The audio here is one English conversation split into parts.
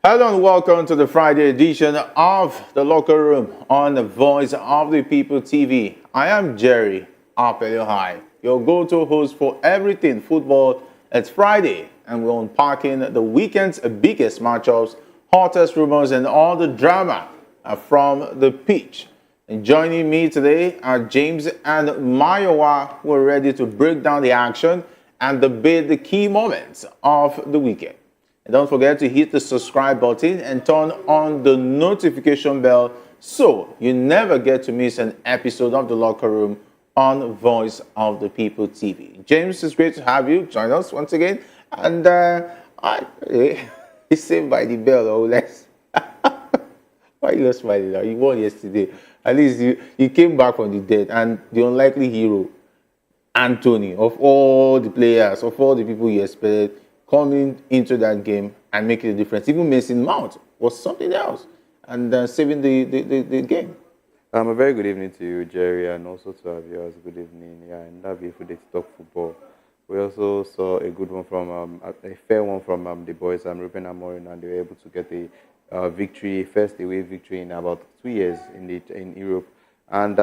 Hello and welcome to the Friday edition of The Locker Room on the Voice of the People TV. I am Jerry High, your go-to host for everything football. It's Friday and we're unpacking the weekend's biggest matchups, hottest rumors and all the drama from the pitch. And joining me today are James and Mayowa, who are ready to break down the action and debate the key moments of the weekend. And don't forget to hit the subscribe button and turn on the notification bell so you never get to miss an episode of The Locker Room on Voice of the People TV. James, it's great to have you join us once again. And he's saved by the bell, oh, let's. Why you not smiling now? You won yesterday. At least you came back from the dead. And the unlikely hero, Anthony, of all the players, of all the people you expected, coming into that game and making a difference. Even Mason Mount was something else and saving the game. A very good evening to you, Jerry, and also to our viewers. Good evening. Yeah, and that beautiful day to talk football. We also saw a good one from a fair one from the boys, Ruben Amorim, and they were able to get a victory, first away victory in about 2 years in Europe, and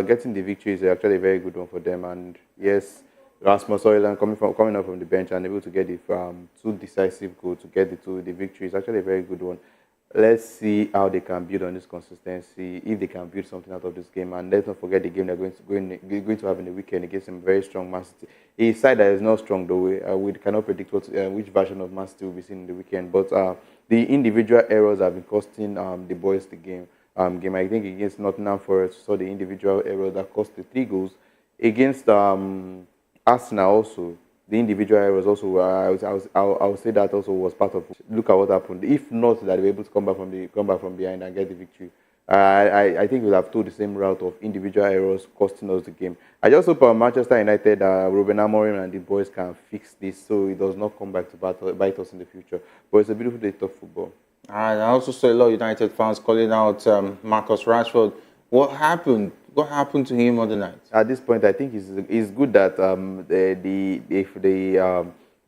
getting the victory is actually a very good one for them. And yes, Rasmus Højlund coming up from the bench and able to get the two decisive goals to get the victory is actually a very good one. Let's see how they can build on this consistency, if they can build something out of this game. And let's not forget the game they're going to have in the weekend against some very strong Man City. A side that is not strong, though. We cannot predict which version of Man City will be seen in the weekend. But the individual errors have been costing the boys the game. I think against Nottingham Forest, saw the individual error that cost the 3 goals. Against Arsenal also, the individual errors also, I would say that also was part of. Look at what happened. If not that they were able to come back from behind and get the victory, I think we'll have told the same route of individual errors costing us the game. I just hope Manchester United, Ruben Amorim and the boys can fix this so it does not come back to bite us in the future. But it's a beautiful day of football. And I also saw a lot of United fans calling out Marcus Rashford. What happened? What happened to him on the night? At this point, I think it's good that the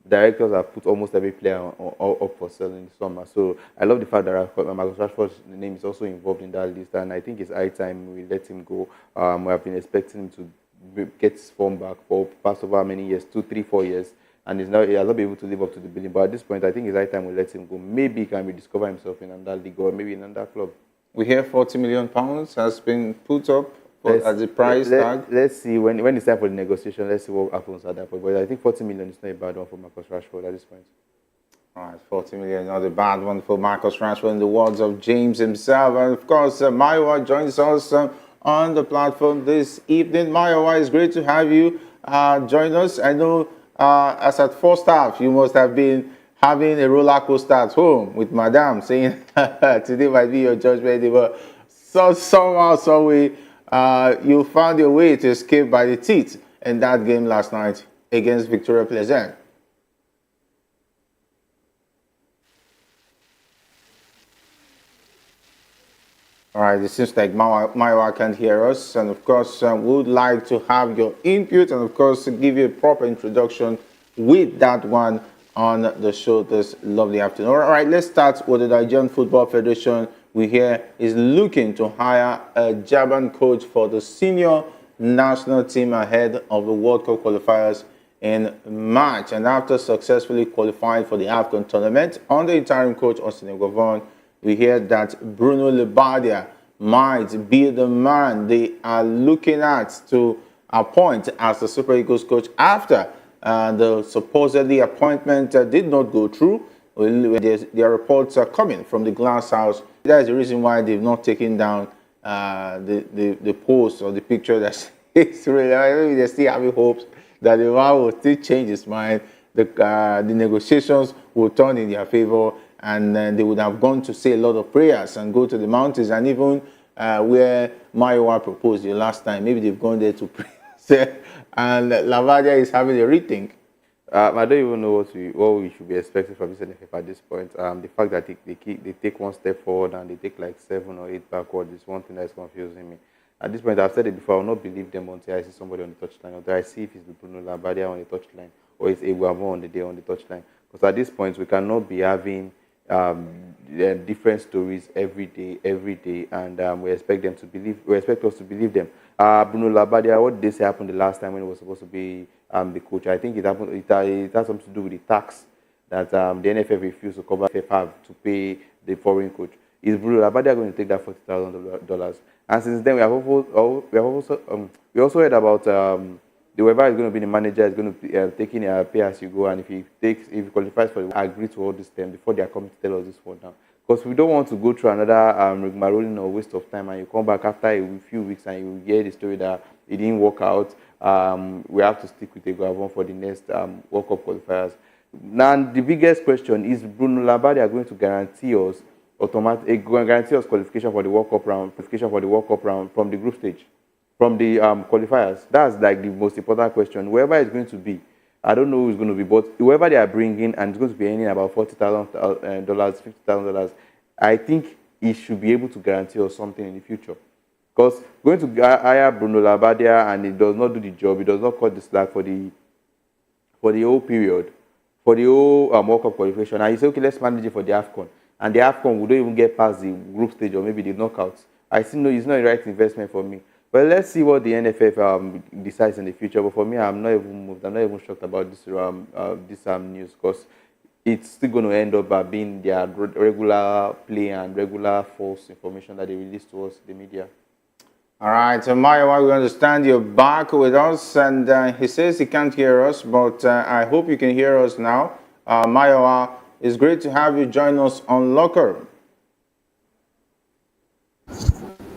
directors have put almost every player up for sale in the summer. So I love the fact that Marcus Rashford's name is also involved in that list, and I think it's high time we let him go. We have been expecting him to get his form back for past over many years, 2, 3, 4 years, and he has not been able to live up to the billing. But at this point, I think it's high time we let him go. Maybe he can rediscover himself in another league or maybe in another club. We hear £40 million has been put up as a price tag. Let's see when it's time for the negotiation. Let's see what happens at that point. But I think 40 million is not a bad one for Marcus Rashford at this point. All right, 40 million, not a bad one for Marcus Rashford in the words of James himself. And of course, Mayowa joins us on the platform this evening. Mayowa, it's great to have you join us. I know as at first half, you must have been having a roller coaster at home with Madame saying today might be your judgment day, but somehow, some way, you found your way to escape by the teeth in that game last night against Victoria Pleasant. All right, it seems like Mayowa can't hear us, and of course, we would like to have your input and of course give you a proper introduction with that one on the show this lovely afternoon. All right, let's start with the Nigerian Football Federation. We hear is looking to hire a Japan coach for the senior national team ahead of the World Cup qualifiers in March. And after successfully qualifying for the AFCON tournament under interim coach Austin Egovon, we hear that Bruno Labbadia might be the man they are looking at to appoint as the Super Eagles coach after the supposedly appointment did not go through. Their reports are coming from the glass house. That is the reason why they've not taken down the post or the picture that it's really. They're still having hopes that the man will still change his mind. The negotiations will turn in their favor, and they would have gone to say a lot of prayers and go to the mountains, and even where Mayowa proposed the last time, maybe they've gone there to pray. And Labbadia is having a rethink. I don't even know what we should be expecting from this NFF at this point. The fact that they take one step forward and they take like 7 or 8 backward is one thing that is confusing me. At this point, I've said it before, I will not believe them until I see somebody on the touchline, until I see if it's Bruno Labbadia on the touchline or it's Eguavon on the touchline. Because at this point, we cannot be having different stories every day, and we expect them to believe. We expect us to believe them. Bruno Labbadia, what did they say happened the last time when he was supposed to be the coach? I think it happened. It has something to do with the tax that the NFF refused to cover. NFF have to pay the foreign coach. Is Bruno Labbadia going to take that $40,000? And since then, we also heard about whoever is going to be the manager is going to be taking a pay as you go, and if he qualifies for it, agree to all this term before they are coming to tell us this one now. Because we don't want to go through another rigmarole or waste of time, and you come back after a few weeks and you hear the story that it didn't work out. We have to stick with a Gavon for the next World Cup qualifiers. Now, the biggest question is: Bruno Labbadia going to guarantee us qualification for the World Cup round, from the group stage, from the qualifiers? That's like the most important question. Whoever it's going to be, I don't know who it's going to be, but whoever they are bringing and it's going to be earning about $40,000, $50,000, I think he should be able to guarantee us something in the future. Because going to hire Bruno Labbadia and he does not do the job, he does not cut the slack for the whole period, for the whole World Cup qualification, and you say, okay, let's manage it for the AFCON. And the AFCON, we don't even get past the group stage or maybe the knockouts. I still know it's not the right investment for me. But let's see what the NFF decides in the future. But for me, I'm not even moved. I'm not even shocked about this news, because it's still going to end up being their regular play and regular false information that they release to us, the media. All right, so Mayowa, we understand you're back with us, and he says he can't hear us, but I hope you can hear us now. Mayowa, it's great to have you join us on Locker.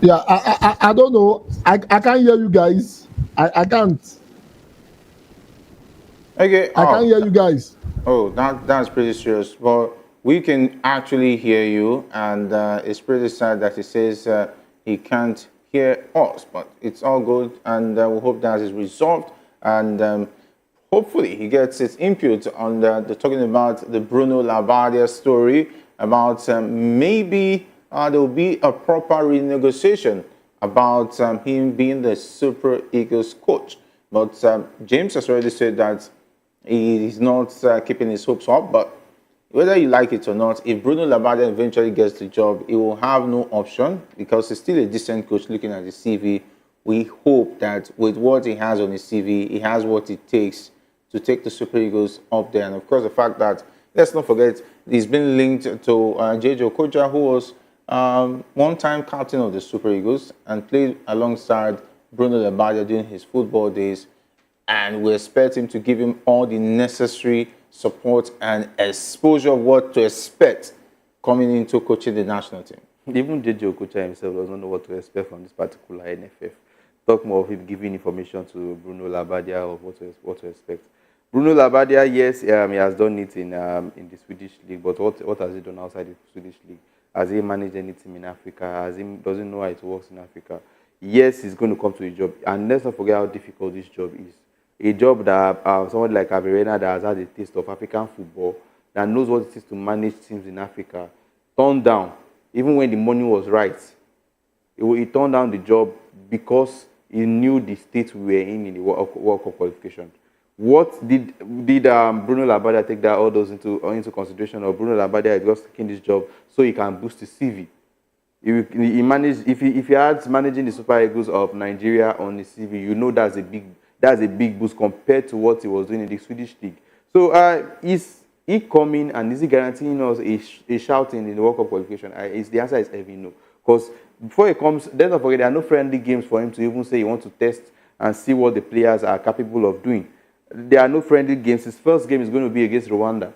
Yeah, I don't know. I can't hear you guys. I can't. Okay. I can't hear you guys. Oh, that's pretty serious. But we can actually hear you, and it's pretty sad that he says he can't hear us. But it's all good, and we hope that is resolved, and hopefully he gets his input on the talking about the Bruno Labbadia story, about maybe there will be a proper renegotiation about him being the Super Eagles coach. But James has already said that he is not keeping his hopes up. But whether you like it or not, if Bruno Labbadia eventually gets the job, he will have no option, because he's still a decent coach. Looking at his CV, we hope that with what he has on his CV, he has what it takes to take the Super Eagles up there. And of course, the fact that, let's not forget, he's been linked to JJ Okocha, who was one-time captain of the Super Eagles and played alongside Bruno Labbadia during his football days. And we expect him to give him all the necessary support and exposure of what to expect coming into coaching the national team. Even JJ Okocha himself does not know what to expect from this particular NFF. Talk more of him giving information to Bruno Labbadia of what to expect. Bruno Labbadia, yes, he has done it in the Swedish league, but what has he done outside the Swedish league? Has he managed any team in Africa? Does he know how it works in Africa? Yes, he's going to come to a job, and let's not forget how difficult this job is. A job that someone like Averena, that has had a taste of African football, that knows what it is to manage teams in Africa, turned down, even when the money was right. He turned down the job because he knew the state we were in the World Cup qualification. What did Bruno Labbadia take all those into consideration? Or Bruno Labbadia is just taking this job so he can boost his CV? If he had managing the Super Eagles of Nigeria on his CV, you know that's a big boost compared to what he was doing in the Swedish league. So is he coming, and is he guaranteeing us a shouting in the World Cup qualification? The answer is heavy no. Because before he comes, let's not forget, there are no friendly games for him to even say he wants to test and see what the players are capable of doing. There are no friendly games. His first game is going to be against Rwanda.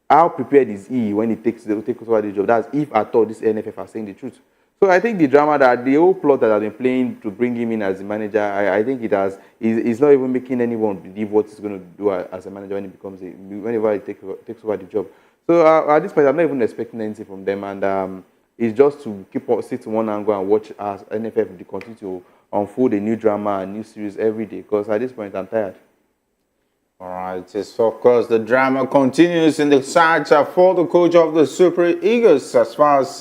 How prepared is he when he takes over the job? That's if at all this NFF are saying the truth. So I think the drama, that the whole plot that has been playing to bring him in as the manager, I think he's not even making anyone believe what he's going to do as a manager whenever he takes over the job. So at this point, I'm not even expecting anything from them, and it's just to sit to one angle and watch as NFF continue to unfold a new drama, a new series every day. Because at this point, I'm tired. All right, so of course the drama continues in the search for the coach of the Super Eagles, as far as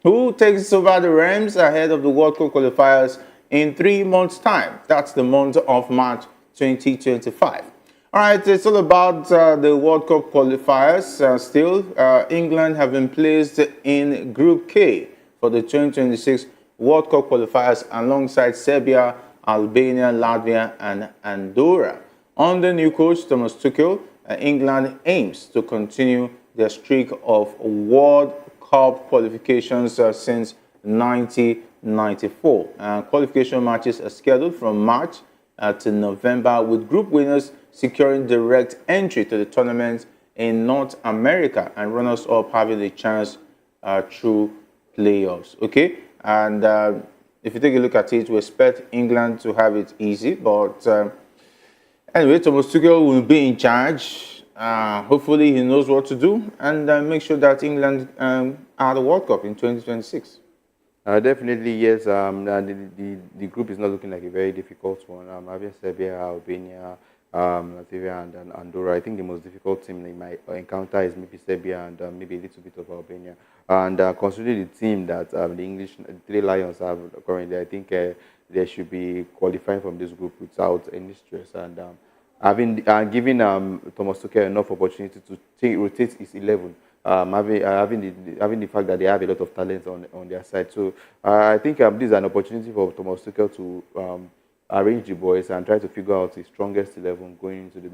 who takes over the Rams ahead of the World Cup qualifiers in 3 months' time. That's the month of March 2025. All right, it's all about the World Cup qualifiers. Still, England have been placed in Group K for the 2026 World Cup qualifiers alongside Serbia, Albania, Latvia, and Andorra. Under new coach Thomas Tuchel, England aims to continue their streak of World Cup qualifications since 1994. Qualification matches are scheduled from March to November, with group winners securing direct entry to the tournament in North America and runners-up having a chance through playoffs. Okay, and if you take a look at it, we expect England to have it easy, but anyway, Thomas Tuchel will be in charge. Hopefully, he knows what to do and make sure that England are the World Cup in 2026. Definitely, yes. The group is not looking like a very difficult one. Having Serbia, Albania, Latvia, and Andorra. I think the most difficult team they might encounter is maybe Serbia and maybe a little bit of Albania. And considering the team that the English Three Lions have currently, I think they should be qualifying from this group without any stress. And having giving Thomas Tuchel enough opportunity to rotate his 11. Having the fact that they have a lot of talent on their side. So I think this is an opportunity for Thomas Tuchel to arrange the boys and try to figure out the strongest 11 going into the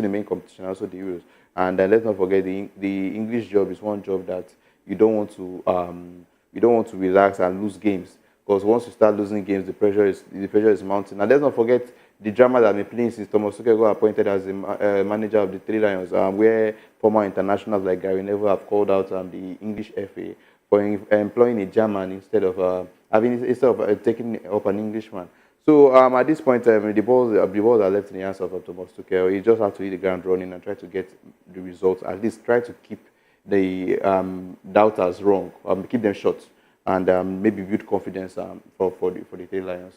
main competition, also the Euros. And let's not forget the English job is one job that you don't want to relax and lose games, because once you start losing games, the pressure is mounting. And let's not forget the drama that has been playing since Thomas Tuchel got appointed as the manager of the Three Lions, where former internationals like Gary Neville have called out the English FA for employing a German instead of taking up an Englishman. So at this point, the balls are left in the hands of Thomas Tuchel. He just has to hit the ground running and try to get the results. At least try to keep the doubters wrong, keep them short, and maybe build confidence for the Three Lions.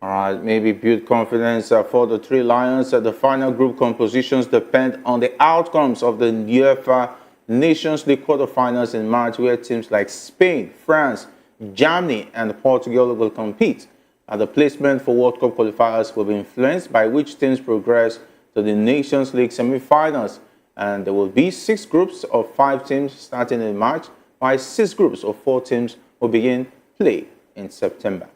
All right, maybe build confidence for the Three Lions. The final group compositions depend on the outcomes of the UEFA Nations League quarterfinals in March, where teams like Spain, France, Germany, and Portugal will compete. The placement for World Cup qualifiers will be influenced by which teams progress to the Nations League semi-finals. And there will be 6 groups of 5 teams starting in March, while 6 groups of 4 teams will begin play in September.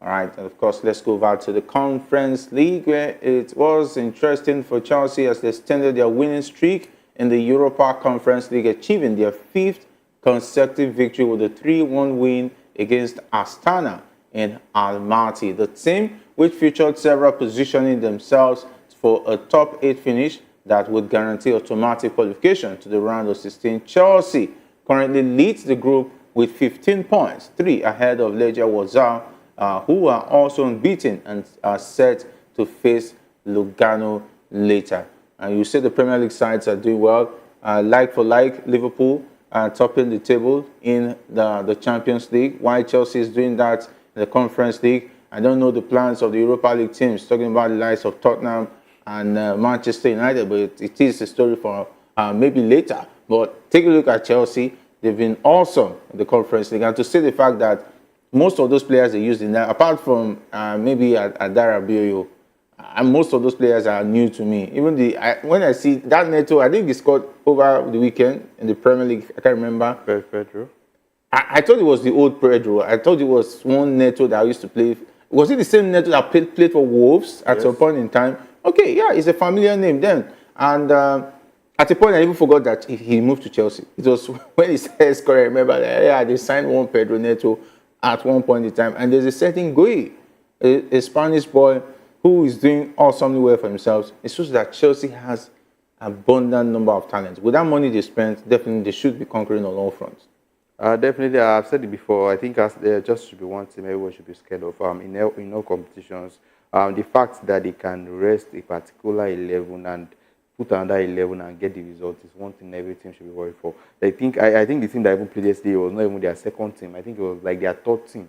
All right, and of course, let's go back to the Conference League, where it was interesting for Chelsea as they extended their winning streak in the Europa Conference League, achieving their 5th consecutive victory with a 3-1 win against Astana in Almaty. The team, which featured several positioning themselves for a top 8 finish that would guarantee automatic qualification to the round of 16. Chelsea currently leads the group with 15 points, 3 ahead of Legia Warsaw, who are also unbeaten and are set to face Lugano later. And you see the Premier League sides are doing well. Like for like, Liverpool topping the table in the Champions League, while Chelsea is doing that in the Conference League. I don't know the plans of the Europa League teams, talking about the likes of Tottenham and Manchester United, but it is a story for maybe later. But take a look at Chelsea. They've been awesome in the Conference League. And to see the fact that most of those players they used in that, apart from maybe Adara Bioyo, and most of those players are new to me. Even when I see that Neto, I think he scored over the weekend in the Premier League. I can't remember. Pedro. I thought it was the old Pedro. I thought it was one Neto that I used to play. Was it the same Neto that played for Wolves at some point in time? Okay, yeah, it's a familiar name then. And at a point, I even forgot that he moved to Chelsea. It was when he started scoring. I remember that, yeah, they signed one Pedro Neto at one point in time. And there's a certain Gui, a Spanish boy who is doing awesomely well for himself. It shows that Chelsea has abundant number of talents. With that money they spent, definitely they should be conquering on all fronts. Definitely, I've said it before. I think there just should be one team everyone should be scared of in all competitions. The fact that they can rest a particular 11 and put another 11 and get the result is one thing every team should be worried for. I think the team that even played yesterday was not even their second team. I think it was like their third team,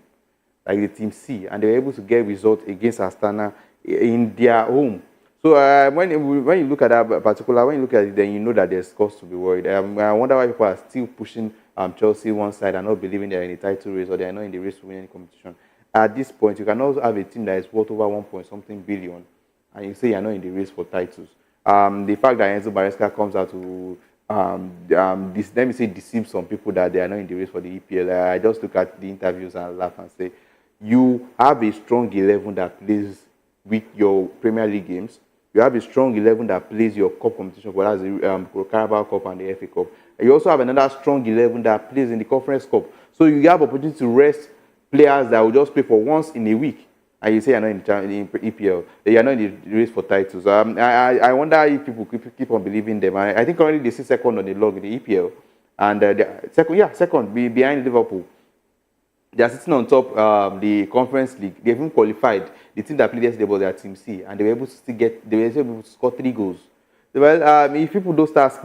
like the team C, and they were able to get results against Astana in their home. So when you look at that particular, when you look at it, then you know that there's cause to be worried. I wonder why people are still pushing Chelsea one side and not believing they're in the title race or they're not in the race to win any competition. At this point, you can also have a team that is worth over 1 point something billion and you say you're not in the race for titles. The fact that Enzo Maresca comes out to let me say deceive some people that they are not in the race for the EPL. I just look at the interviews and laugh and say, you have a strong 11 that plays with your Premier League games. You have a strong 11 that plays your cup competition, whether it's the Carabao Cup and the FA Cup. And you also have another strong 11 that plays in the Conference Cup. So you have opportunity to rest players that will just play for once in a week. And you say you're not in EPL, you're not in the race for titles. I wonder if people keep on believing them. I think currently they sit second on the log in the EPL, and second behind Liverpool. They are sitting on top the Conference League. They even qualified. The team that played yesterday was their Team C, and they were able to score 3 goals. Well, if people don't start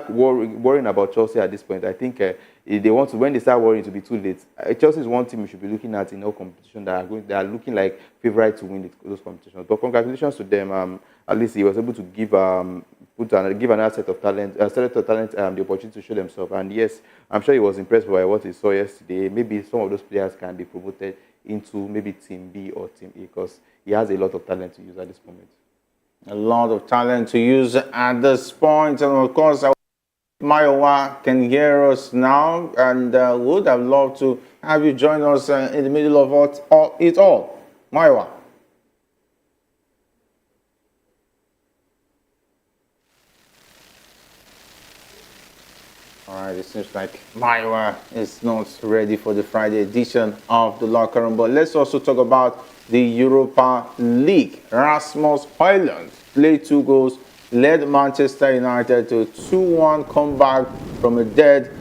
worrying about Chelsea at this point, I think if they want to, when they start worrying, to be too late. Chelsea is one team we should be looking at in all competition they are looking like favourite to win those competitions. But congratulations to them. At least he was able to give give another set of talent, the opportunity to show themselves. And yes, I'm sure he was impressed by what he saw yesterday. Maybe some of those players can be promoted into maybe Team B or Team A, because he has a lot of talent to use at this moment. A lot of talent to use at this point. And of course, Mayowa can hear us now, and would have loved to have you join us in the middle of it all. Mayowa. All right, it seems like Mayowa is not ready for the Friday edition of the Locker Room. But let's also talk about the Europa League. Rasmus Højlund played 2 goals, led Manchester United to a 2-1 comeback from a dead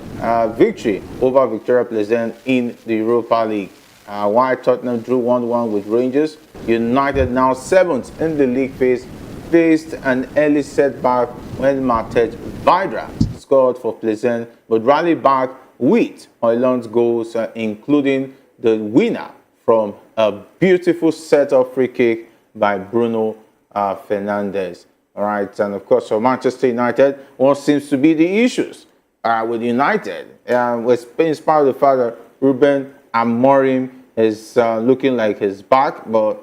victory over Victoria Pleasant in the Europa League. While Tottenham drew 1-1 with Rangers, United, now 7th in the league phase, faced an early setback when Matej Vidra scored for Pleasant, but rallied back with Højlund's goals, including the winner from a beautiful set-up free kick by Bruno Fernandes. All right, and of course for Manchester United, what seems to be the issues with United was in spite of the fact that Ruben Amorim is looking like he's back, but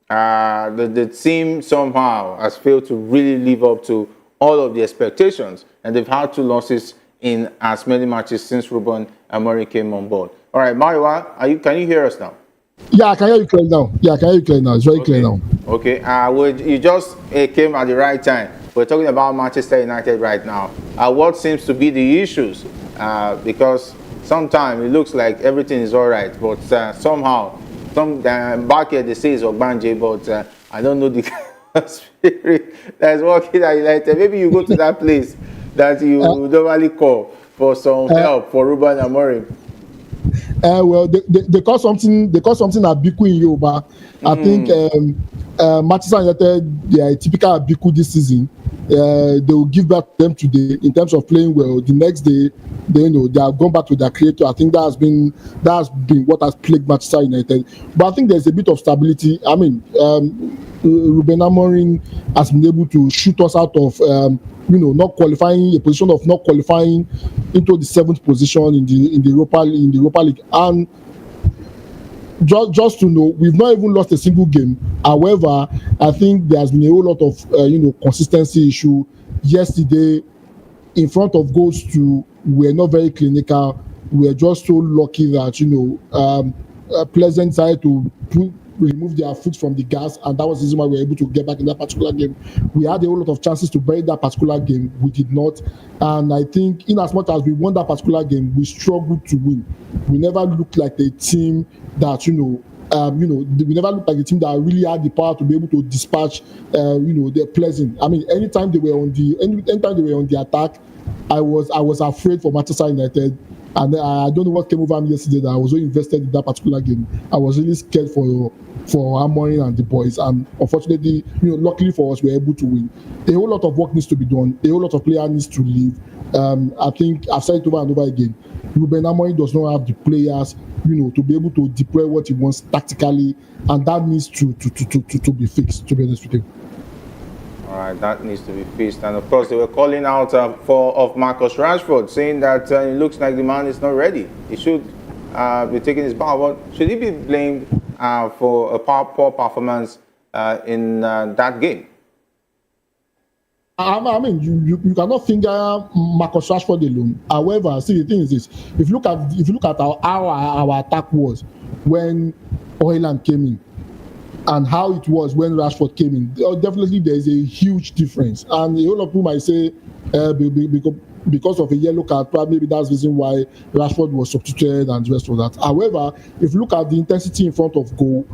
the team somehow has failed to really live up to all of the expectations, and they've had 2 losses in as many matches since Ruben Amorim came on board. All right, Mayowa, can you hear us now? Yeah, I can hear you clear now. It's very clear now. Okay, you just came at the right time. We're talking about Manchester United right now. What seems to be the issues? Because sometimes it looks like everything is all right, but somehow, back here they say it's Ogbanje, but I don't know the spirit that's working at United. Maybe you go to that place that you normally call for some help for Ruben Amorim. Well, they call something Abiku in Yoruba. I think Manchester United, they are a typical Abiku this season. They will give back to them today in terms of playing well. The next day, they have gone back to their creator. I think that has been what has plagued Manchester United. But I think there's a bit of stability. I mean, Ruben Amorim has been able to shoot us out of not qualifying, a position of not qualifying into the 7th position in the Europa League. And just to know, we've not even lost a single game. However, I think there has been a whole lot of consistency issue. Yesterday, in front of goals too, we're not very clinical. We're just so lucky that Pleasant decided to remove their foot from the gas, and that was the reason why we were able to get back in that particular game. We had a whole lot of chances to bury that particular game. We did not, and I think in as much as we won that particular game, we struggled to win. We never looked like a team that we never looked like a team that really had the power to be able to dispatch their Pleasant. I mean, anytime they were on the attack, I was afraid for Manchester United. And I don't know what came over me yesterday that I was so invested in that particular game. I was really scared for Amorim and the boys. And unfortunately, luckily for us, we were able to win. A whole lot of work needs to be done. A whole lot of players needs to leave. I think I've said it over and over again. Ruben Amorim does not have the players, to be able to deploy what he wants tactically, and that needs to be fixed. To be honest with you. All right, that needs to be fixed. And of course, they were calling out of Marcus Rashford, saying that it looks like the man is not ready. He should be taking his bow. But should he be blamed for a poor performance in that game. I mean, you cannot finger Marcus Rashford alone. However, see, the thing is this: if you look at our attack was when Hoyland came in, and how it was when Rashford came in, definitely there is a huge difference. And a whole of people might say, because of a yellow card, probably that's the reason why Rashford was substituted and the rest of that. However, if you look at the intensity in front of goal,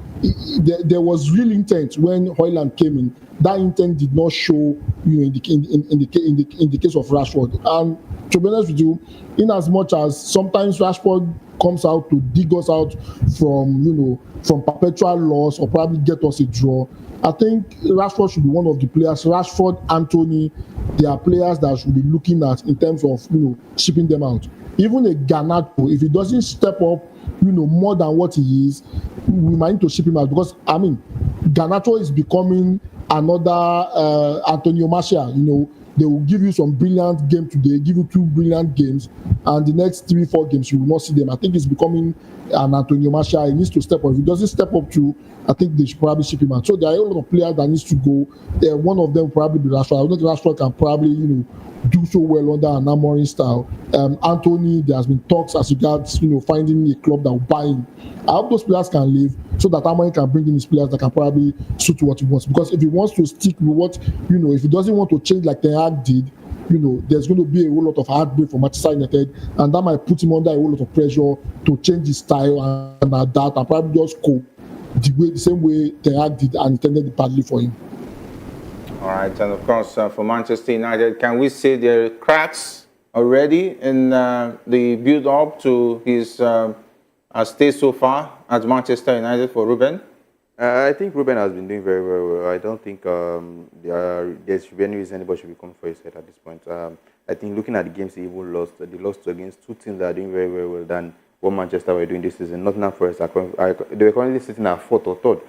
there was real intent when Hoyland came in. That intent did not show, in the case of Rashford. And to be honest with you, in as much as sometimes Rashford comes out to dig us out from perpetual loss or probably get us a draw, I think Rashford should be one of the players. Rashford, Anthony, they are players that should be looking at in terms of shipping them out. Even a Garnacho, if he doesn't step up, more than what he is, we might need to ship him out, because I mean, Garnacho is becoming another Antonio Martial. They will give you some brilliant game today, give you 2 brilliant games, and the next 3-4 games you will not see them. I think it's becoming an Antonio Martial. He needs to step up. If he doesn't step up to, I think they should probably ship him out. So there are a lot of players that needs to go. One of them will probably be Rashford. I don't think Rashford can probably do so well under an Amorim style. Anthony, there has been talks as regards finding a club that will buy him. I hope those players can leave so that Amorim can bring in his players that can probably suit what he wants. Because if he wants to stick with what if he doesn't want to change like Ten Hag did, there's going to be a whole lot of heartbreak for Manchester United, and that might put him under a whole lot of pressure to change his style and adapt and probably just cope the same way Ten Hag did and intended it badly for him. All right, and of course, for Manchester United, can we see there are cracks already in the build-up to his stay so far at Manchester United for Ruben? I think Ruben has been doing very, very well. I don't think there should be any reason anybody should be coming for his head at this point. I think looking at the games he even lost, they lost against 2 teams that are doing very, very well than what Manchester were doing this season. Nottingham Forest, they were currently sitting at 4th or 3rd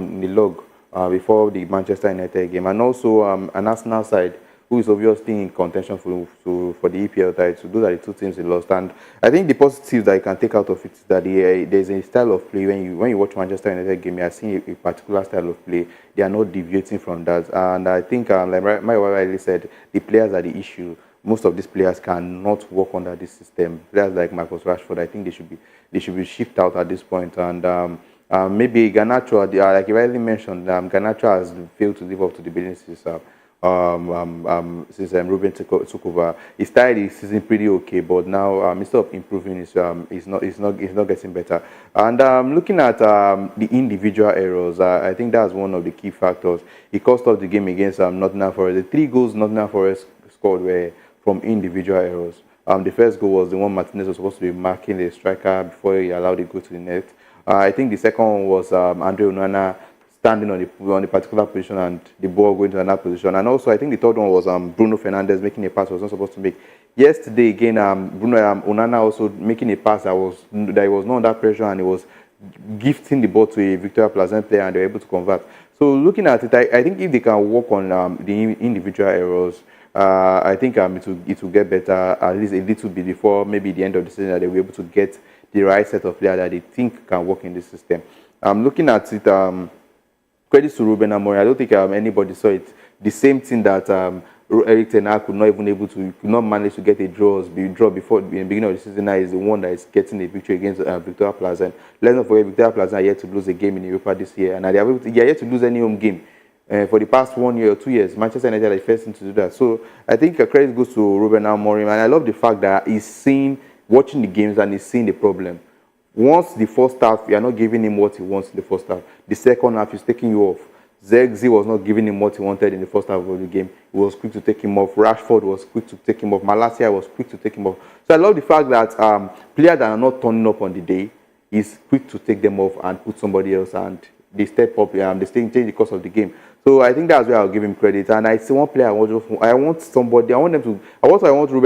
in the log before the Manchester United game. And also an Arsenal side who is obviously in contention for the EPL title. Those are the 2 teams they lost. And I think the positives that you can take out of it is that there's a style of play. When you watch Manchester United game, you are seeing a particular style of play. They are not deviating from that. And I think, like my wife said, the players are the issue. Most of these players cannot work under this system. Players like Marcus Rashford, I think they should be shipped out at this point. And maybe Garnacho, like you rightly mentioned, Garnacho has failed to live up to the billings since Ruben took over. He started the season pretty okay, but now instead of improving, it's not getting better. And looking at the individual errors, I think that's one of the key factors. He cost us the game against Nottingham Forest. The 3 goals Nottingham Forest scored were from individual errors. The first goal was the one Martinez was supposed to be marking the striker before he allowed it to go to the net. I think the second one was Andre Onana standing on a particular position and the ball going to another position. And also, I think the third one was Bruno Fernandes making a pass he was not supposed to make. Yesterday, again, Onana also making a pass that he was not under pressure, and he was gifting the ball to a Victoria Pleasant player, and they were able to convert. So looking at it, I think if they can work on the individual errors, I think it will get better at least a little bit before maybe the end of the season, that they will be able to get the right set of players that they think can work in this system. Looking at it, credit to Ruben Amorim. I don't think anybody saw it. The same thing that Eric Ten Hag could not manage to get a draw before in the beginning of the season. Now is the one that is getting a victory against Victoria Pleasant. Let's not forget, Victoria Pleasant are yet to lose a game in Europa this year, and they are yet to lose any home game. For the past 1 year or 2 years, Manchester United are the first team to do that. So I think credit goes to Ruben Amorim, and I love the fact that he's watching the games and he's seeing the problem. Once the first half, you are not giving him what he wants in the first half. The second half is taking you off. Zegzi was not giving him what he wanted in the first half of the game. He was quick to take him off. Rashford was quick to take him off. Malacia was quick to take him off. So I love the fact that players that are not turning up on the day, is quick to take them off and put somebody else, and they step up, they change the course of the game. So I think that's where I'll give him credit. And I see one player I want Ruben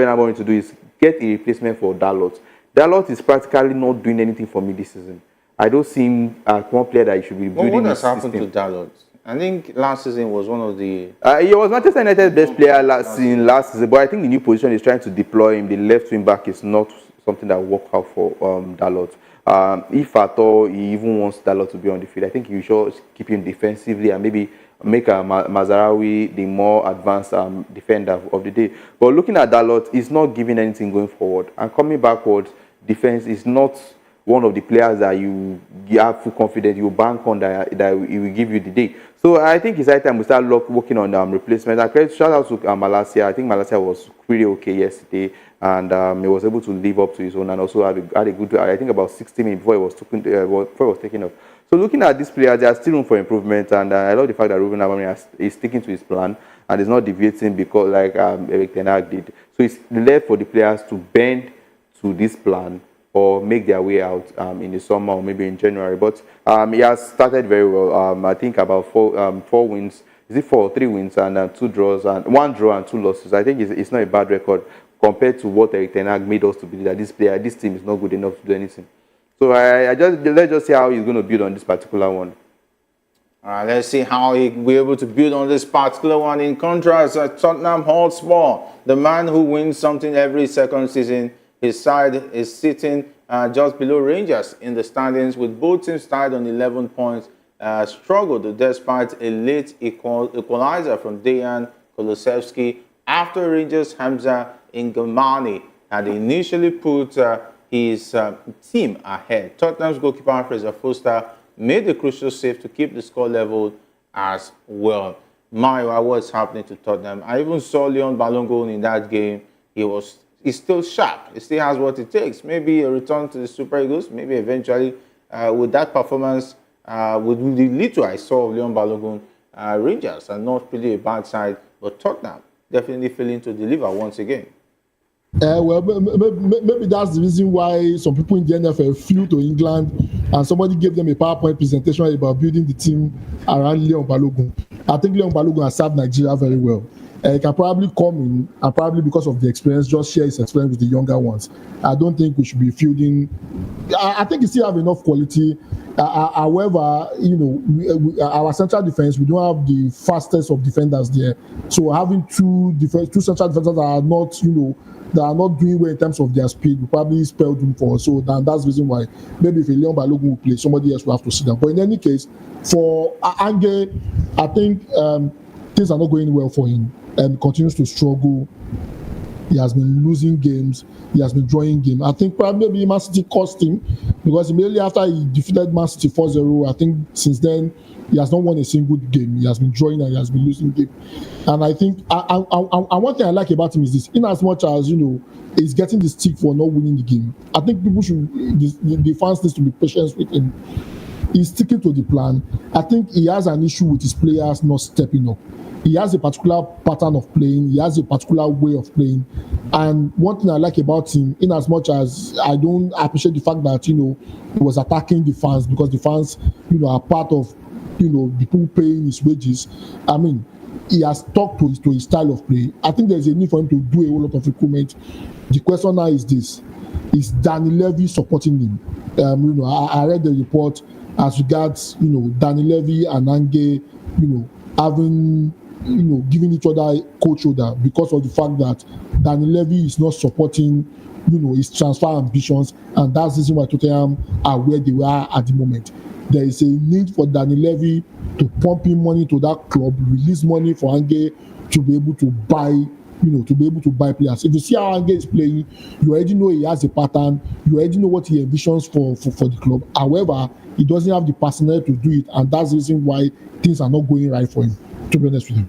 Amorim to do is get a replacement for Dalot. Dalot is practically not doing anything for me this season. I don't see him as one player that should be building. What has happened to Dalot? I think last season was one of the... he was Manchester United's best player last season, but I think the new position is trying to deploy him. The left wing back is not something that worked out for Dalot. if at all he even wants Dalot to be on the field, I think you should keep him defensively and maybe make Mazarawi the more advanced defender of the day. But looking at Dalot, he's not giving anything going forward. And coming backwards, defense is not one of the players that you have full confidence, you bank on that he will give you the day. So I think it's high time we start working on replacement. Shout out to Malacia. I think Malacia was pretty okay yesterday, and he was able to live up to his own and also had a good, I think about 60 minutes before he was taken off. So looking at this player, there's still room for improvement, and I love the fact that Ruben Amorim is sticking to his plan and is not deviating because like Eric Ten Hag did. So it's left for the players to bend to this plan or make their way out in the summer or maybe in January. But he has started very well. I think about four wins. Is it 4 or 3 wins and 2 draws and 1 draw and 2 losses? I think it's not a bad record compared to what Eric Ten Hag made us to believe that this team is not good enough to do anything. So let's just see how he's going to build on this particular one. All right, let's see how he will be able to build on this particular one. In contrast, Tottenham Hotspur, the man who wins something every second season, his side is sitting just below Rangers in the standings with both teams tied on 11 points. Struggled despite a late equalizer from Dejan Kulusevski after Rangers' Hamza Ingomani had initially put his team ahead. Tottenham's goalkeeper Fraser Foster made the crucial save to keep the score level as well. Mario, what's happening to Tottenham? I even saw Leon Balogun in that game. He's still sharp. He still has what it takes. Maybe a return to the Super Eagles. Maybe eventually, with that performance, with the little I saw of Leon Balogun, Rangers are not really a bad side, but Tottenham definitely failing to deliver once again. Well, maybe that's the reason why some people in the NFL flew to England and somebody gave them a PowerPoint presentation about building the team around Leon Balogun. I think Leon Balogun has served Nigeria very well. He can probably come in and probably because of the experience, just share his experience with the younger ones. I don't think we should be fielding. I think he still have enough quality. However, our central defense, we don't have the fastest of defenders there. So having two central defenders that are not, that are not doing well in terms of their speed will probably spell doom for us. So that's the reason why maybe if Leon Balogun will play, somebody else will have to sit down. But in any case, for Ange, I think things are not going well for him and continues to struggle. He has been losing games. He has been drawing games. I think probably Man City cost him because immediately after he defeated Man City 4-0, I think since then he has not won a single game. He has been drawing and he has been losing games. And I think one thing I like about him is this: in as much as he's getting the stick for not winning the game, I think people should the fans need to be patient with him. He's sticking to the plan. I think he has an issue with his players not stepping up. He has a particular pattern of playing. He has a particular way of playing. And one thing I like about him, in as much as I don't appreciate the fact that, he was attacking the fans because the fans, are part of, the people paying his wages. I mean, he has stuck to his style of play. I think there's a need for him to do a whole lot of recruitment. The question now is this: is Danny Levy supporting him? I read the report as regards, Danny Levy and Ange, having giving each other coach shoulder because of the fact that Danny Levy is not supporting, his transfer ambitions, and that's the reason why Tottenham are where they were at the moment. There is a need for Danny Levy to pump in money to that club, release money for Ange to be able to buy, players. If you see how Ange is playing, you already know he has a pattern. You already know what he envisions for the club. However, he doesn't have the personnel to do it, and that's the reason why things are not going right for him, to be honest with you.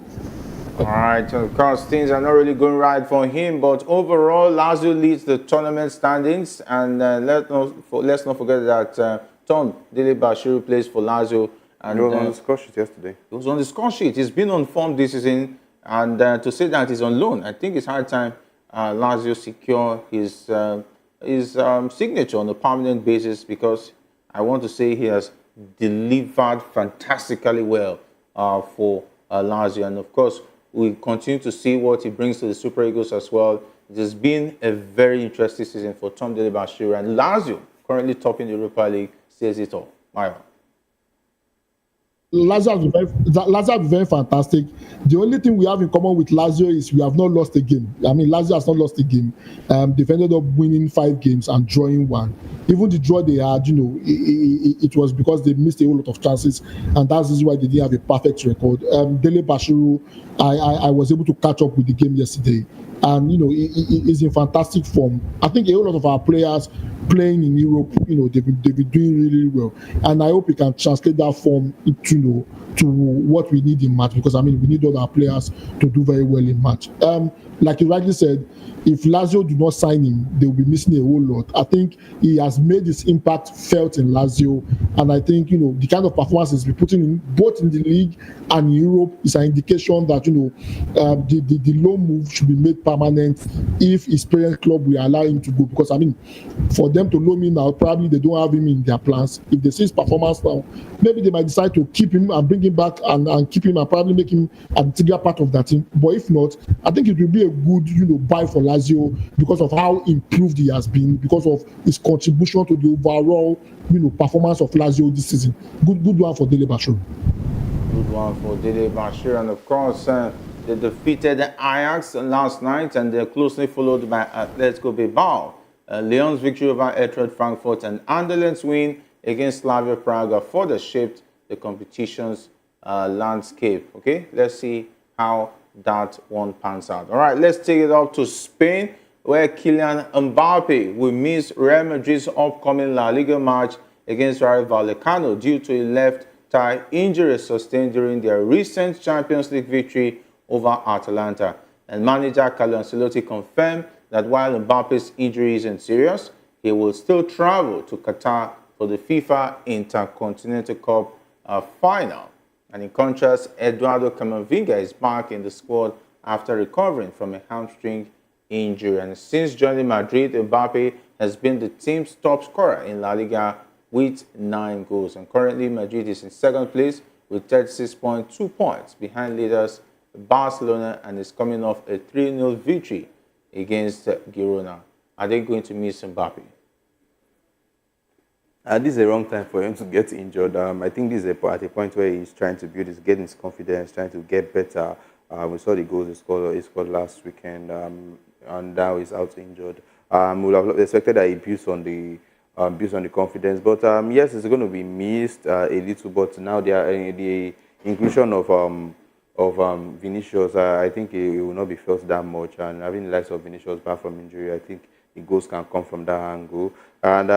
All right, of course, things are not really going right for him, but overall, Lazio leads the tournament standings, and let's not forget that Tom Dele-Bashiru plays for Lazio. And he was on the score sheet yesterday. He was on the score sheet. He's been on form this season, and to say that he's on loan, I think it's high time Lazio secure his signature on a permanent basis, because I want to say he has delivered fantastically well for Lazio. And of course, we continue to see what he brings to the Super Eagles as well. It has been a very interesting season for Tom Dele-Bashiru, and Lazio, currently topping the Europa League, says it all. Myron. Lazio has been very fantastic. The only thing we have in common with Lazio is we have not lost a game. I mean, Lazio has not lost a game. They've ended up winning 5 games and drawing one. Even the draw they had, it was because they missed a whole lot of chances, and that's the reason why they didn't have a perfect record. Dele Bashiru, I was able to catch up with the game yesterday, and he's in fantastic form. I think a whole lot of our players playing in Europe, they've been doing really well, and I hope we can translate that form into to what we need in match, because I mean we need all our players to do very well in match. Like you rightly said, if Lazio do not sign him, they will be missing a whole lot. I think he has made his impact felt in Lazio, and I think the kind of performances he's putting in both in the league and in Europe is an indication that the loan move should be made permanent if his parent club will allow him to go. Because I mean, for them to loan him now, probably they don't have him in their plans. If they see his performance now, maybe they might decide to keep him and bring him back and keep him and probably make him an integral part of that team. But if not, I think it will be a good buy for Lazio because of how improved he has been, because of his contribution to the overall performance of Lazio this season. Good one for Dele Bashiru. Good one for Dele Bashiru. And of course, they defeated Ajax last night, and they're closely followed by Atletico Bilbao. Lyon's victory over Eintracht Frankfurt and Anderlecht's win against Slavia Prague further shaped the competition's landscape. Okay, let's see how that one pans out. All right, let's take it up to Spain, where Kylian Mbappe will miss Real Madrid's upcoming La Liga match against Rayo Vallecano due to a left thigh injury sustained during their recent Champions League victory over Atalanta. And manager Carlo Ancelotti confirmed that while Mbappe's injury isn't serious, he will still travel to Qatar for the FIFA Intercontinental Cup final. And in contrast, Eduardo Camavinga is back in the squad after recovering from a hamstring injury. And since joining Madrid, Mbappe has been the team's top scorer in La Liga with 9 goals. And currently, Madrid is in second place with 36.2 points behind leaders Barcelona, and is coming off a 3-0 victory against Girona. Are they going to miss Mbappe? This is the wrong time for him to get injured. I think this is at a point where he's trying to build getting his confidence, trying to get better. We saw the goals he scored last weekend, and now he's out injured. We would have expected that he builds on the confidence, but yes, it's going to be missed a little. But now the inclusion of Vinicius, I think it will not be felt that much. And having the likes of Vinicius back from injury, I think the goals can come from that angle. And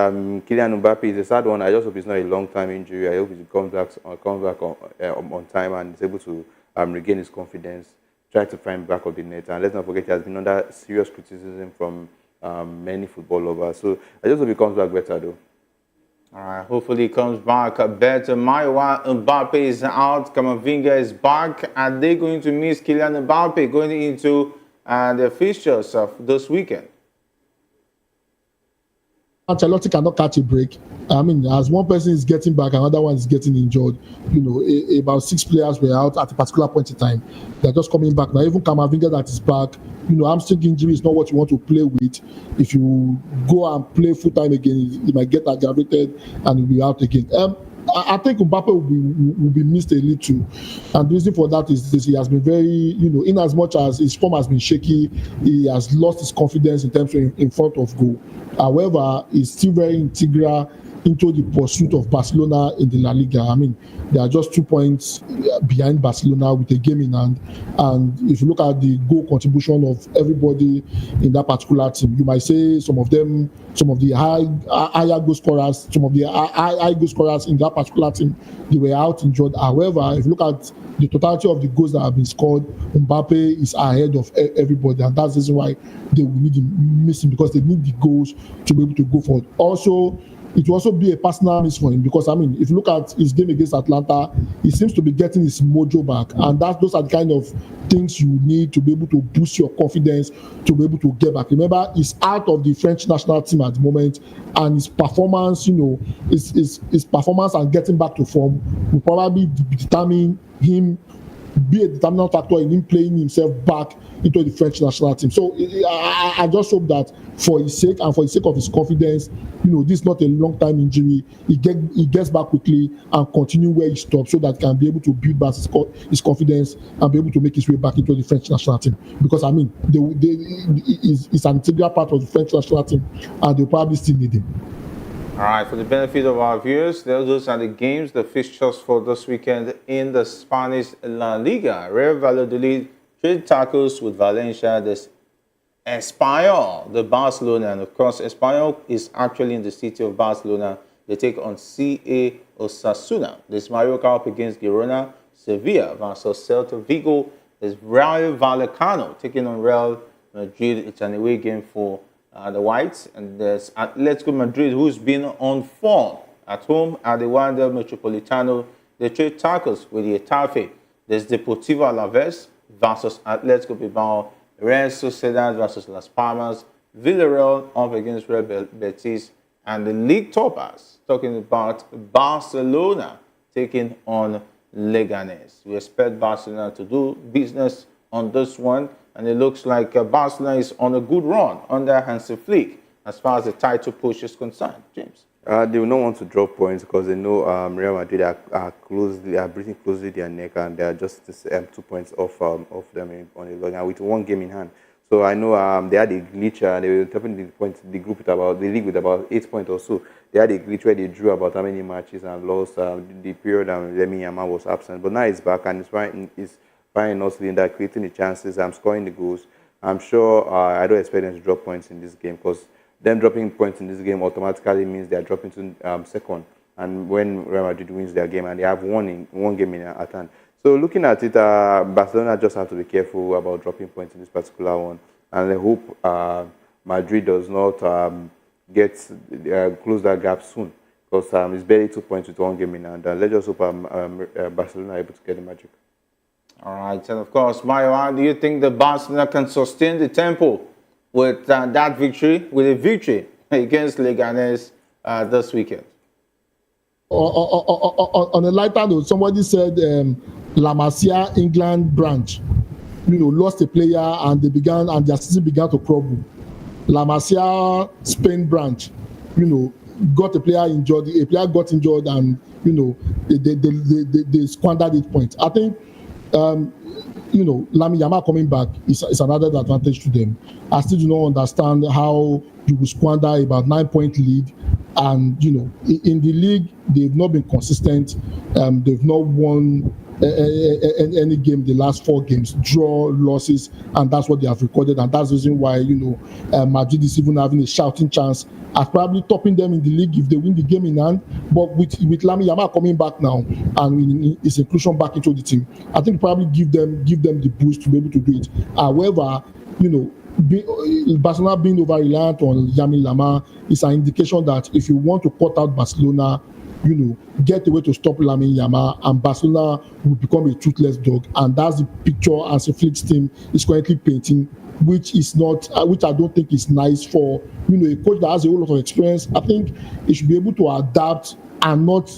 Kylian Mbappe is a sad one. I just hope it's not a long-time injury. I hope he comes back on time and is able to regain his confidence, try to find back of the net. And let's not forget, he has been under serious criticism from many football lovers. So I just hope he comes back better, though. All right, hopefully he comes back better. Maiwa Mbappe is out. Camavinga is back. Are they going to miss Kylian Mbappe going into the fixtures of this weekend? Ancelotti cannot catch a break. I mean, as one person is getting back, another one is getting injured. About 6 players were out at a particular point in time. They're just coming back now. Even Camavinga that is back. Hamstring injury is not what you want to play with. If you go and play full time again, you might get aggravated and you'll be out again. I think Mbappe will be missed a little, and the reason for that is this: he has been very, in as much as his form has been shaky, he has lost his confidence in terms of in front of goal. However, he's still very integral into the pursuit of Barcelona in the La Liga. I mean, they are just 2 points behind Barcelona with a game in hand. And if you look at the goal contribution of everybody in that particular team, you might say some of the higher goal scorers, some of the high goal scorers in that particular team, they were out injured. However, if you look at the totality of the goals that have been scored, Mbappe is ahead of everybody, and that's the reason why they will need him missing, because they need the goals to be able to go forward. Also, it will also be a personal miss for him, because I mean, if you look at his game against Atlanta, he seems to be getting his mojo back, and those are the kind of things you need to be able to boost your confidence to be able to get back. Remember, he's out of the French national team at the moment, and his performance, his performance and getting back to form will probably determine him, be a determinant factor in him playing himself back into the French national team. So I just hope that for his sake and for the sake of his confidence, this is not a long-time injury. He gets back quickly and continue where he stopped, so that he can be able to build back his confidence and be able to make his way back into the French national team. Because he's an integral part of the French national team, and they'll probably still need him. All right, for the benefit of our viewers, those are the games, the fixtures for this weekend in the Spanish La Liga. Real Valladolid trade tackles with Valencia. There's Espanyol, the Barcelona, and of course, Espanyol is actually in the city of Barcelona. They take on CA Osasuna. There's Mallorca up against Girona. Sevilla versus Celta Vigo. There's Rayo Vallecano taking on Real Madrid. It's an away game for the Whites. And there's Atletico Madrid, who's been on form at home at the Wanda Metropolitano. They trade tackles with the Getafe. There's Deportivo Alaves versus Atletico Bilbao. Real Sociedad versus Las Palmas. Villarreal up against Real Betis. And the league toppers, talking about Barcelona taking on Leganes. We expect Barcelona to do business on this one. And it looks like Barcelona is on a good run under Hansi Flick as far as the title push is concerned. James? They will not want to drop points because they know Real Madrid are breathing closely their neck, and they are just 2 points off them on the log, and with one game in hand. So I know they had a glitch. They were topping the league with about 8 points or so. They had a glitch where they drew about how many matches and lost the period Lamine Yamal was absent. But now he's back, and it's finding us in that, creating the chances, scoring the goals. I'm sure I don't expect them to drop points in this game, because them dropping points in this game automatically means they are dropping to second. And when Real Madrid wins their game, and they have one game at hand. So looking at it, Barcelona just have to be careful about dropping points in this particular one. And I hope Madrid does not close that gap soon, because it's barely 2 points with one game in hand. Let's just hope Barcelona are able to get the magic. All right, and of course, Mayo, do you think the Barcelona can sustain the tempo with that victory, with a victory against Leganes this weekend? On a lighter note, somebody said La Masia England branch, lost a player and their season began to crumble. La Masia Spain branch, got a player injured. A player got injured, and they squandered 8 points. I think Lamine Yamal coming back is another advantage to them. I still do not understand how you will squander about 9-point lead, and in the league they've not been consistent. They've not won any game the last 4 games, draw, losses, and that's what they have recorded, and that's the reason why Madrid is even having a shouting chance at probably topping them in the league if they win the game in hand. But with Lamine Yamal coming back now and his inclusion back into the team, I think probably give them the boost to be able to do it. However, Barcelona being over reliant on Lamine Yamal is an indication that if you want to cut out Barcelona, get a way to stop Lamine Yamal, and Barcelona will become a toothless dog. And that's the picture Hansi Flick's team is currently painting, which I don't think is nice for a coach that has a whole lot of experience. I think he should be able to adapt and not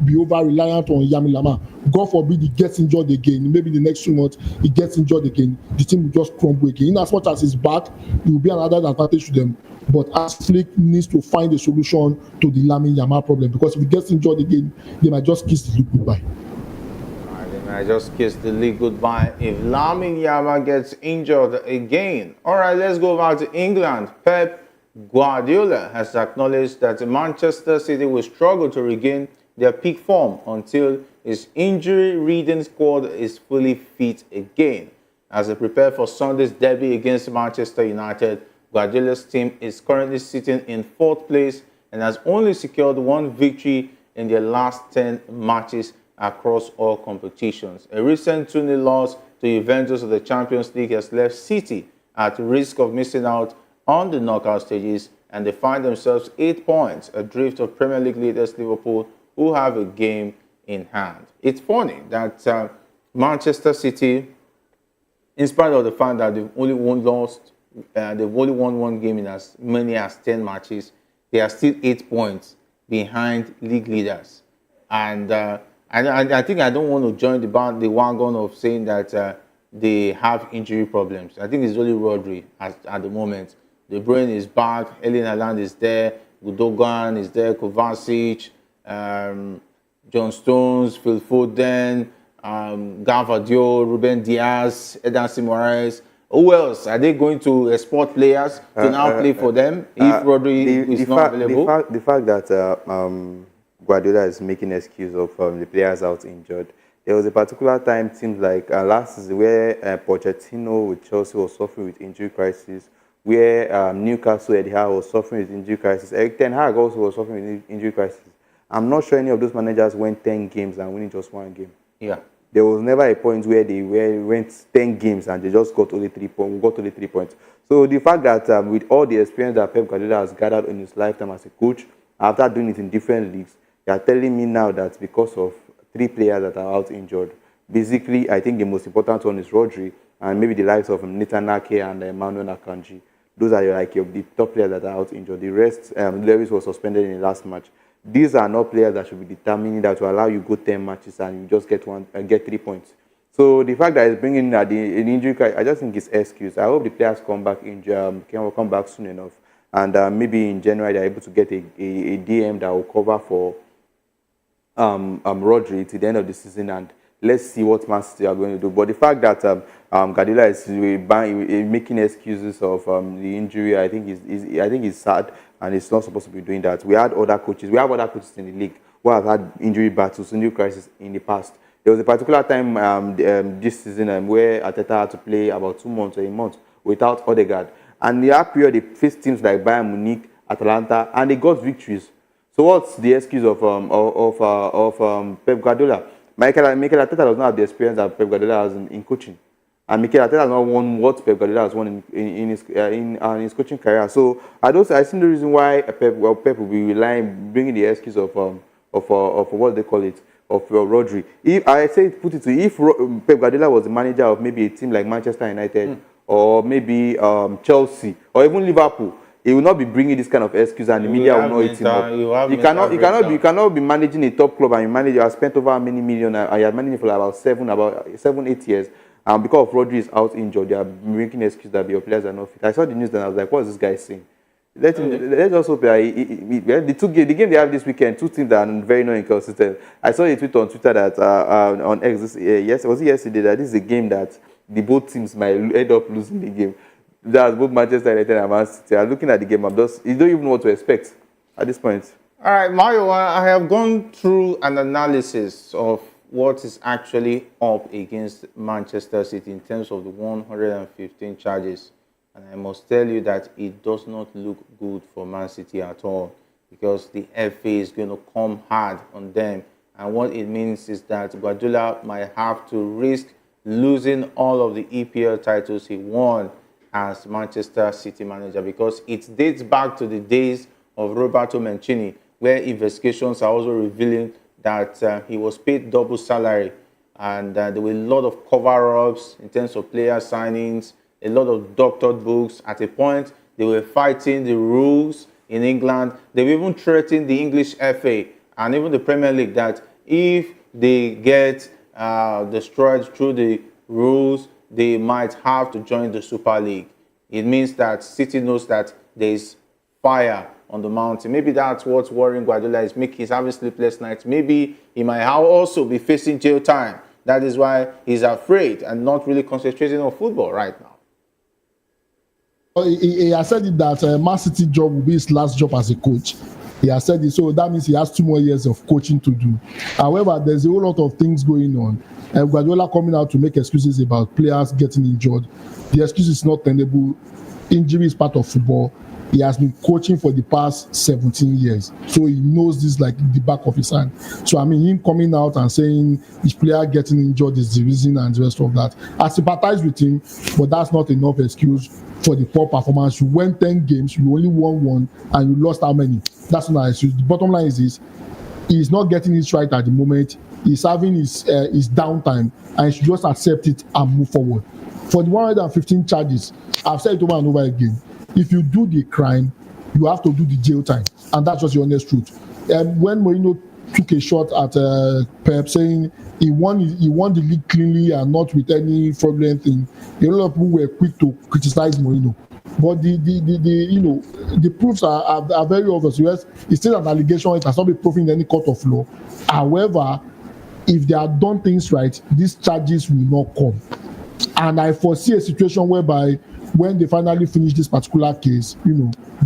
be over reliant on Lamine Yamal. God forbid he gets injured again. Maybe the next 2 months he gets injured again. The team will just crumble again. In as much as he's back, it will be another advantage to them. But as Flick needs to find a solution to the Lamine Yamal problem, because if he gets injured again, they might just kiss the league goodbye. They might just kiss the league goodbye if Lamine Yamal gets injured again. All right, let's go back to England. Pep Guardiola has acknowledged that Manchester City will struggle to regain their peak form until his injury-ridden squad is fully fit again. As they prepare for Sunday's derby against Manchester United, Guardiola's team is currently sitting in 4th place and has only secured 1 victory in their last 10 matches across all competitions. A recent 2-0 loss to Juventus of the Champions League has left City at risk of missing out on the knockout stages, and they find themselves 8 points adrift of Premier League leaders Liverpool, who have a game in hand. It's funny that Manchester City, in spite of the fact that they've only won 1 game in as many as 10 matches, they are still 8 points behind league leaders. And I think I don't want to join the wagon of saying that they have injury problems. I think it's only Rodri at the moment. De Bruyne is back, Erling Haaland is there, Gundogan is there, Kovacic, John Stones, Phil Foden, Gavadio, Ruben Diaz, Ederson Moraes. Who else? Are they going to export players to now play for them if Rodri is not available? The fact that Guardiola is making excuse of the players out injured. There was a particular time, seems like last season, where Pochettino with Chelsea was suffering with injury crisis, where Newcastle Eddie Howe was suffering with injury crisis. Eric Ten Hag also was suffering with injury crisis. I'm not sure any of those managers went 10 games and winning just one game. Yeah. There was never a point where they went 10 games and they just got only 3 points. So the fact that with all the experience that Pep Guardiola has gathered in his lifetime as a coach, after doing it in different leagues, they are telling me now that because of 3 players that are out injured, basically I think the most important one is Rodri and maybe the likes of Nathan Ake and Emmanuel Akanji. Those are the top players that are out injured. The rest, Lewis was suspended in the last match. These are not players that should be determining that to allow you go 10 matches and you just get 3 points. So the fact that it's bringing in an injury, I just think it's excuse. I hope the players come back can come back soon enough, and maybe in January they're able to get a DM that will cover for Rodri to the end of the season, and let's see what Man City are going to do. But the fact that Guardiola is making excuses of the injury, I think is sad, and it's not supposed to be doing that. We have other coaches in the league who have had injury battles, injury crisis in the past. There was a particular time this season where Arteta had to play about 2 months or a month without Odegaard, and in that period they faced teams like Bayern Munich, Atalanta, and they got victories. So what's the excuse of Pep Guardiola? Mikel Arteta does not have the experience that Pep Guardiola has in coaching, and Mikel Arteta has not won what Pep Guardiola has won in his coaching career. So I see the reason why Pep will be bringing the excuse of what they call it, of Rodri. If Pep Guardiola was the manager of maybe a team like Manchester United or maybe Chelsea or even Liverpool, he will not be bringing this kind of excuse, and the media will not eat him up. You cannot be managing a top club and you have spent over many million, and you are managing for about 7-8 years. And because of Rodri is out injured, they are making excuse that your players are not fit. I saw the news and I was like, what is this guy saying? Let's also play. The game they have this weekend, 2 teams that are very not inconsistent. I saw a tweet on Twitter that on X, was it yesterday, that this is a game that the both teams might end up losing the game. That's both Manchester United and Man City. I'm looking at the game. You don't even know what to expect at this point. All right, Mario, I have gone through an analysis of what is actually up against Manchester City in terms of the 115 charges. And I must tell you that it does not look good for Man City at all, because the FA is going to come hard on them. And what it means is that Guardiola might have to risk losing all of the EPL titles he won as Manchester City manager, because it dates back to the days of Roberto Mancini, where investigations are also revealing that he was paid double salary, and there were a lot of cover-ups in terms of player signings, a lot of doctored books. At a point, they were fighting the rules in England. They were even threatening the English FA and even the Premier League that if they get destroyed through the rules, they might have to join the Super League. It means that City knows that there is fire on the mountain. Maybe that's what's worrying Guardiola, is he's having sleepless nights. Maybe he might also be facing jail time. That is why he's afraid and not really concentrating on football right now. He has said that Man City job will be his last job as a coach. He has said it, so that means he has 2 more years of coaching to do. However, there's a whole lot of things going on. Guardiola coming out to make excuses about players getting injured. The excuse is not tenable. Injury is part of football. He has been coaching for the past 17 years, so he knows this like the back of his hand. So I mean, him coming out and saying each player getting injured is the reason and the rest of that, I sympathize with him, but that's not enough excuse for the poor performance. You went 10 games, you only won 1, and you lost how many? That's not an excuse. The bottom line is this: he's not getting it right at the moment. He's having his downtime, and he should just accept it and move forward. For the 115 charges, I've said it over and over again. If you do the crime, you have to do the jail time, and that's just the honest truth. When Mourinho took a shot at Pep, saying he won the league cleanly and not with any fraudulent thing. A lot of people were quick to criticize Mourinho. But the proofs are very obvious. Yes, it's still an allegation. It has not been proven in any court of law. However, if they have done things right, these charges will not come. And I foresee a situation whereby when they finally finish this particular case,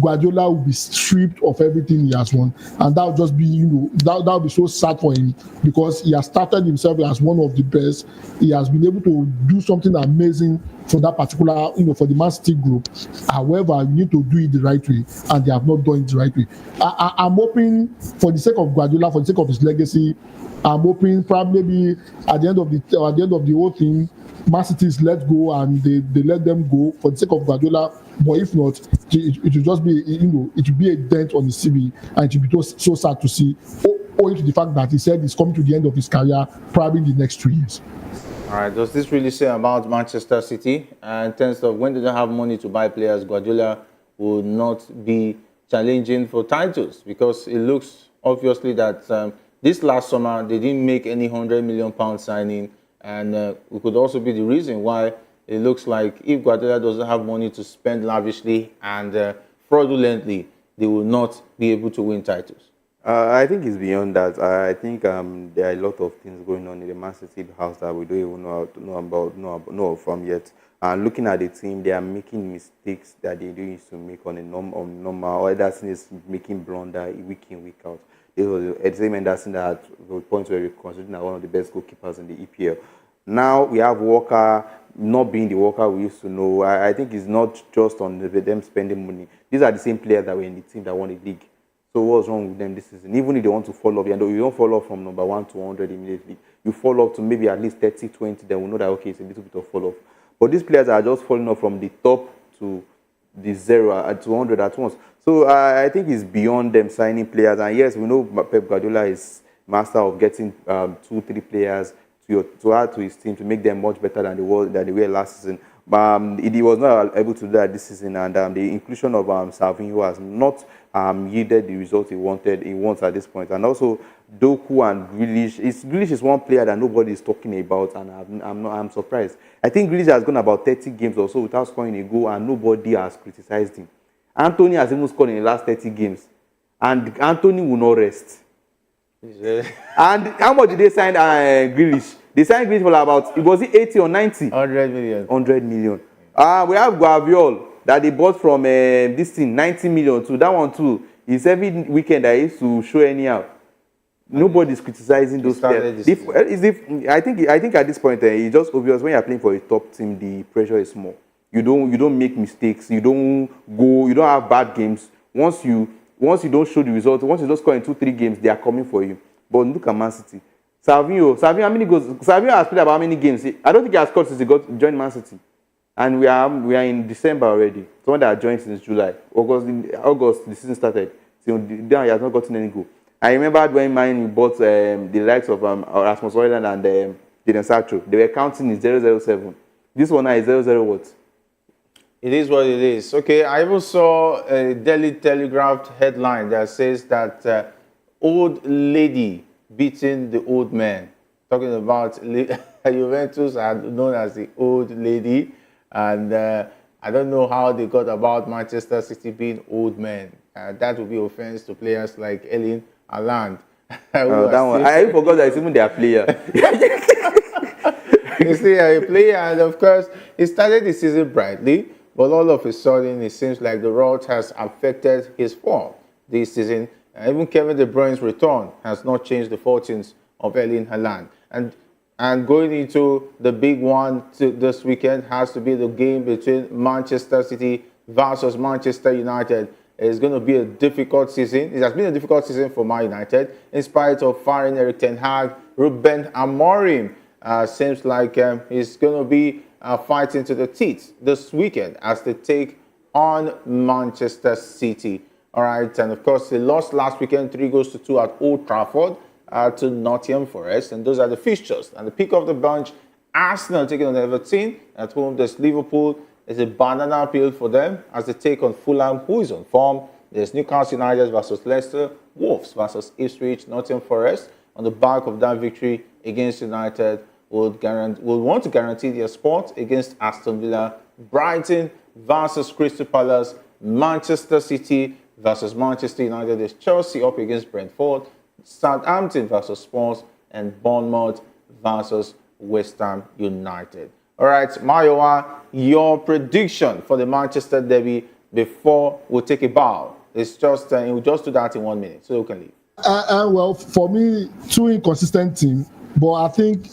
Guardiola will be stripped of everything he has won, and that will just be, that will be so sad for him, because he has started himself as one of the best. He has been able to do something amazing for that particular, for the Man City group. However, you need to do it the right way, and they have not done it the right way. I'm hoping, for the sake of Guardiola, for the sake of his legacy, I'm hoping probably maybe at the end of the whole thing, Man City is let go and they let them go for the sake of Guardiola. But if not, it will just be, it will be a dent on the CV, and it will be so sad to see, owing to the fact that he said he's coming to the end of his career probably in the next 2 years. All right, does this really say about Manchester City? In terms of when they don't have money to buy players, Guardiola will not be challenging for titles, because it looks obviously that this last summer they didn't make any £100 million signing, and it could also be the reason why it looks like if Guardiola doesn't have money to spend lavishly and fraudulently, they will not be able to win titles. I think it's beyond that. I think there are a lot of things going on in the Man City house that we don't even know from yet. And looking at the team, they are making mistakes that they used to make on normal. Or Ederson is making blunder week in, week out. It was the same Ederson that the points were considered one of the best goalkeepers in the EPL. Now we have Walker not being the Walker we used to know. I think it's not just on them spending money. These are the same players that were in the team that won the league. So what's wrong with them this season? Even if they want to fall off, you don't fall off from number 1 to 100 immediately. You fall off to maybe at least 30, 20, then we know that, okay, it's a little bit of fall off. But these players are just falling off from the top to the 0 to 100 at once. So I think it's beyond them signing players. And yes, we know Pep Guardiola is master of getting 2-3 players to add to his team to make them much better than they were last season. But he was not able to do that this season, and the inclusion of Salvinho has not yielded the result he wants at this point. And also Doku and Grealish. Grealish is one player that nobody is talking about, and I'm surprised. I think Grealish has gone about 30 games or so without scoring a goal, and nobody has criticized him. Anthony has even scored in the last 30 games, and Anthony will not rest. And how much did they sign Grealish? They signed Grealish for about, was it 80 or 90? 100 million. 100 million. We have Guardiola that they bought from this thing, 90 million too. That one too is every weekend I used to show anyhow. Nobody's criticizing those players. I think at this point it's just obvious when you're playing for a top team, the pressure is small. You don't make mistakes. You don't have bad games. Once you don't show the results, once you don't score in 2-3 games, they are coming for you. But look at Man City. Salvinho, how many goals? Salvinho has played about how many games? I don't think he has scored since he joined Man City. And we are in December already. Someone that joined since July. August, the season started. So he has not gotten any goal. I remember when Man bought the likes of Rasmus Højlund and Jadon Sancho. They were counting in 007. This one now is 00 what? It is what it is. Okay, I even saw a Daily Telegraph headline that says that old lady beating the old man. Talking about Juventus are known as the old lady. And I don't know how they got about Manchester City being old men. That would be offense to players like Erling Haaland. I forgot that it's even their player. He's still a player, and of course, he started the season brightly, but all of a sudden, it seems like the rot has affected his form this season. Even Kevin De Bruyne's return has not changed the fortunes of Erling Haaland. And going into the big one this weekend has to be the game between Manchester City versus Manchester United. It's going to be a difficult season. It has been a difficult season for Man United. In spite of firing Erik ten Hag, Ruben Amorim seems like he's going to be fighting to the teeth this weekend as they take on Manchester City. All right, and of course, they lost last weekend 3-2 at Old Trafford to Nottingham Forest, and those are the fixtures. And the pick of the bunch, Arsenal taking on Everton. At home, there's Liverpool. It's a banana peel for them as they take on Fulham, who is on form. There's Newcastle United versus Leicester, Wolves versus Ipswich, Nottingham Forest. On the back of that victory against United, would want to guarantee their spot against Aston Villa. Brighton versus Crystal Palace, Manchester City versus Manchester United. There's Chelsea up against Brentford, Southampton versus Spurs, and Bournemouth versus West Ham United. All right, Mayowa, your prediction for the Manchester derby before we take a bow. It's just we'll just do that in 1 minute, so you can leave. Well, for me, two inconsistent teams, but I think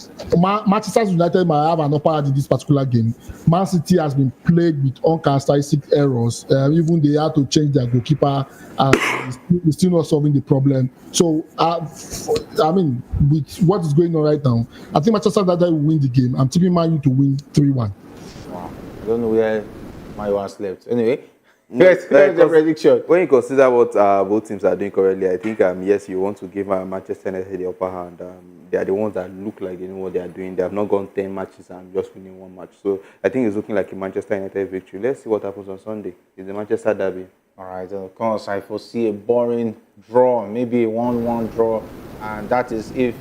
Manchester United might have an upper hand in this particular game. Man City has been plagued with uncharacteristic errors. Even they had to change their goalkeeper, and it's still not solving the problem. So, I mean, with what is going on right now, I think Manchester United will win the game. I'm tipping Man U to win 3-1. Wow, I don't know where Mayowa slept. Anyway. Yes, the prediction. When you consider what both teams are doing currently, I think yes, you want to give Manchester United the upper hand. They are the ones that look like they know what they are doing. They have not gone 10 matches and just winning one match. So I think it's looking like a Manchester United victory. Let's see what happens on Sunday. It's the Manchester derby. All right, and of course, I foresee a boring draw, maybe a 1-1 draw, and that is if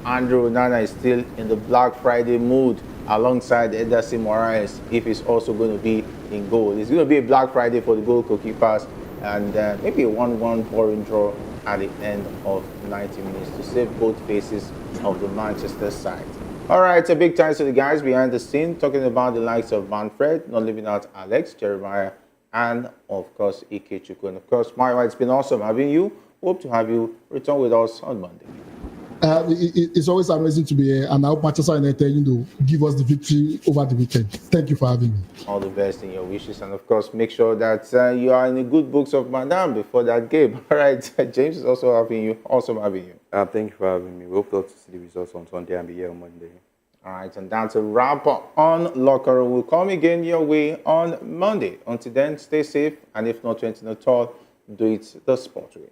Andrew Onana is still in the Black Friday mood alongside Ederson Moraes, if he's also going to be in goal. It's going to be a Black Friday for the goalkeepers, and maybe a 1-1 boring draw at the end of 90 minutes to save both faces of the Manchester side. All right, a big thanks to the guys behind the scene, talking about the likes of Manfred, not leaving out Alex, Jeremiah, and of course Ikechukwu. And of course, Mayowa, it's been awesome having you. Hope to have you return with us on Monday. It's always amazing to be here, and I hope Manchester United, give us the victory over the weekend. Thank you for having me. All the best in your wishes, and of course, make sure that you are in the good books of Madame before that game. All right, James is also having you. Awesome having you. Thank you for having me. We hope to see the results on Sunday and be here on Monday. All right, and that's a wrap on Locker Room. We'll come again your way on Monday. Until then, stay safe, and if not anything at all, do it the sport way.